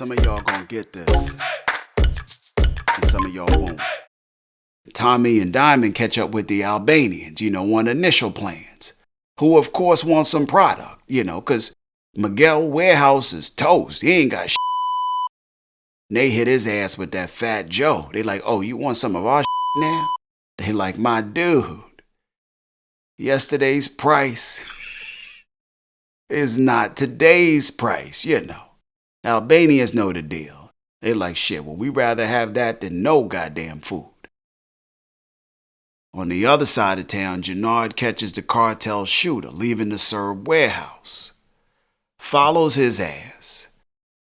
some of y'all gonna get this, and some of y'all won't. Tommy and Diamond catch up with the Albanians, on initial plans, who of course want some product, cause McDowell warehouse is toast. He ain't got shit. They hit his ass with that Fat Joe. They like, oh, you want some of our shit now? They like, my dude, yesterday's price is not today's price, Albanians know the deal. They like, shit, well, we rather have that than no goddamn food. On the other side of town, Jenard catches the cartel shooter leaving the Serb warehouse. Follows his ass.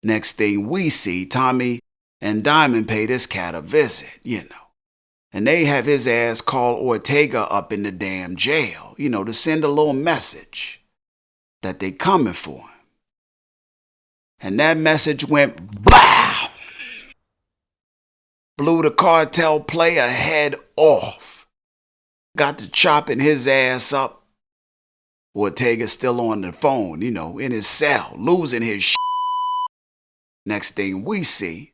Next thing we see, Tommy and Diamond pay this cat a visit, And they have his ass call Ortega up in the damn jail, to send a little message that they coming for him. And that message went BLOW! Blew the cartel player head off. Got to chopping his ass up. Ortega still on the phone, in his cell, losing his shit. Next thing we see,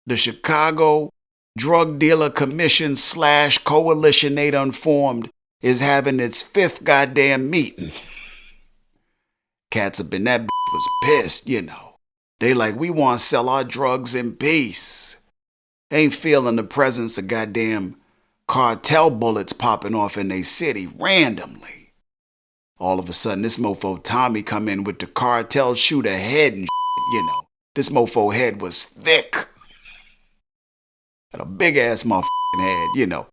the Chicago Drug Dealer Commission / Coalition they done formed is having its 5th goddamn meeting. Cats up in that bitch was pissed, They like, we want to sell our drugs in peace. Ain't feeling the presence of goddamn cartel bullets popping off in they city randomly. All of a sudden, this mofo Tommy come in with the cartel shooter head and shit, This mofo head was thick. Had a big ass motherfucking head,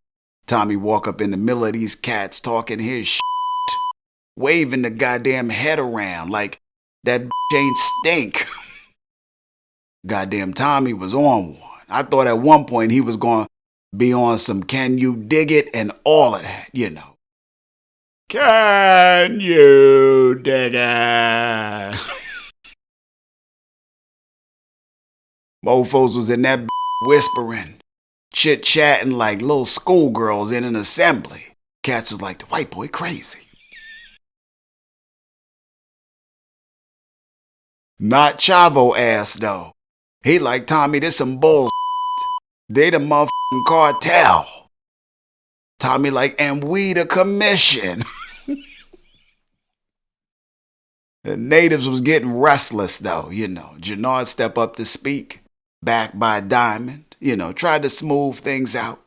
Tommy walk up in the middle of these cats talking his shit, waving the goddamn head around like that ain't stink. Goddamn Tommy was on one. I thought at one point he was going to be on some can you dig it and all of that, Can you dig it? Mofos was in that whispering, chit-chatting like little schoolgirls in an assembly. Cats was like, the white boy crazy. Not Chavo ass though. He like, Tommy, this some bull. They the motherfucking cartel. Tommy like, and we the commission. The natives was getting restless though, Jenard step up to speak, backed by Diamond, tried to smooth things out.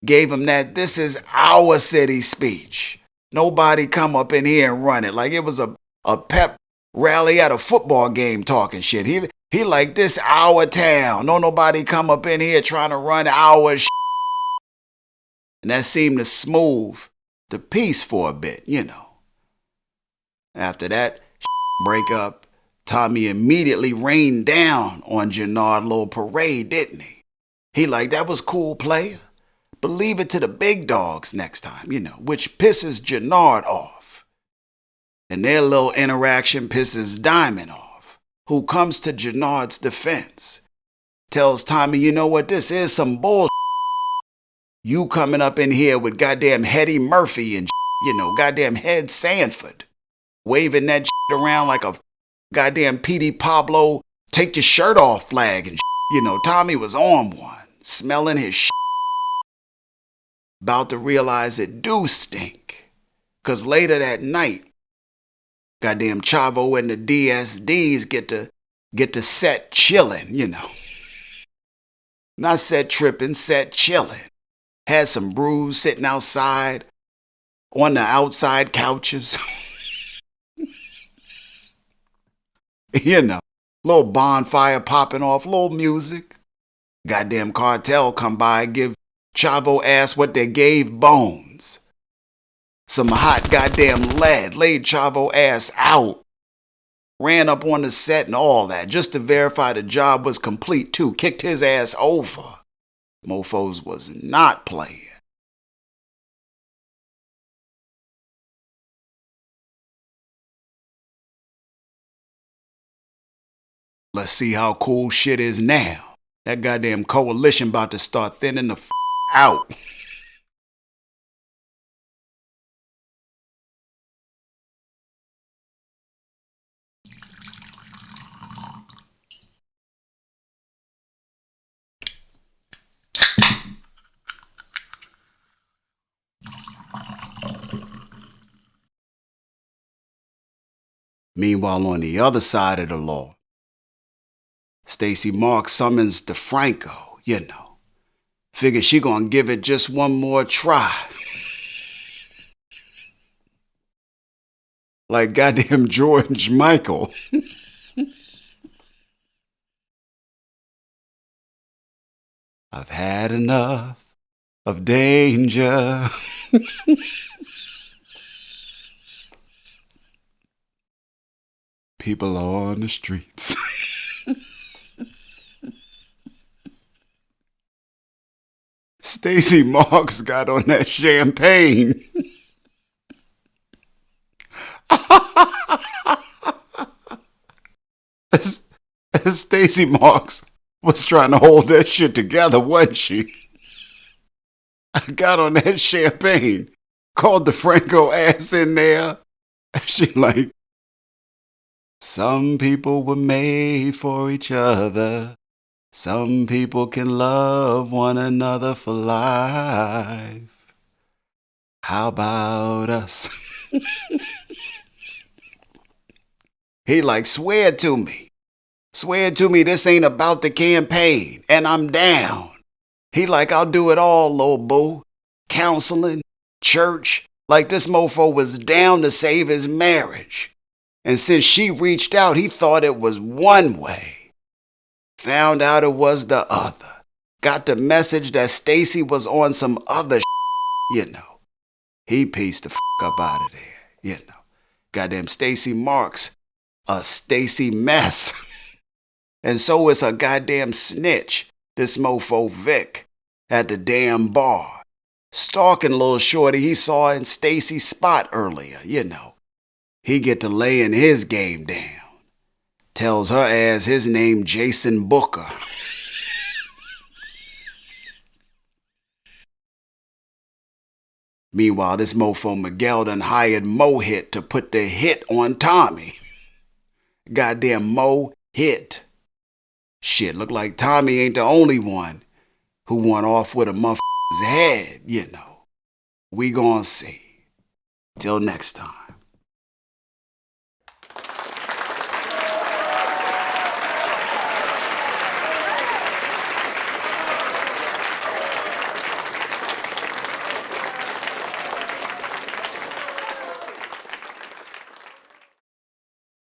Gave him that this is our city speech. Nobody come up in here and run it. Like it was a pep rally at a football game talking shit. He like, this our town. No nobody come up in here trying to run our shit. And that seemed to smooth the peace for a bit, After that break up, Tommy immediately rained down on Jenard little parade, didn't he? He like, that was cool, player. But leave it to the big dogs next time, which pisses Jenard off. And their little interaction pisses Diamond off, who comes to Jenard's defense. Tells Tommy, you know what, this is some bullshit. You coming up in here with goddamn Hetty Murphy and goddamn Head Sanford. Waving that shit around like a goddamn P.D. Pablo take your shirt off flag and shit. Tommy was on one, smelling his shit. About to realize it do stink. Cause later that night, goddamn Chavo and the DSDs get to set chillin', Not set tripping, set chillin'. Had some brews sitting outside on the outside couches. Little bonfire popping off, little music. Goddamn cartel come by, give Chavo ass what they gave Bones. Some hot goddamn lead, laid Chavo ass out. Ran up on the set and all that, just to verify the job was complete too. Kicked his ass over. Mofos was not playing. Let's see how cool shit is now. That goddamn coalition about to start thinning the out. Meanwhile, on the other side of the law, Stacy Marks summons DiFranco, Figure she gonna give it just one more try. Like goddamn George Michael. I've had enough of danger. People on the streets. Stacy Marks got on that champagne. Stacy Marks was trying to hold that shit together, wasn't she? I got on that champagne, called DiFranco ass in there. She like, some people were made for each other. Some people can love one another for life. How about us? He like, swear to me. Swear to me this ain't about the campaign, and I'm down. He like, I'll do it all, little boo. Counseling, church, like this mofo was down to save his marriage. And since she reached out, he thought it was one way. Found out it was the other. Got the message that Stacy was on some other He pieced the up out of there, Goddamn Stacy Marks, a Stacy mess. And so is a goddamn snitch, this mofo Vic, at the damn bar. Stalking little shorty he saw in Stacy's spot earlier, He get to laying his game down. Tells her ass his name Jason Booker. Meanwhile, this mofo Miguel done hired Mo Hit to put the hit on Tommy. Goddamn Mo Hit. Shit, look like Tommy ain't the only one who went off with a motherfucker's head, We gon' see. Till next time.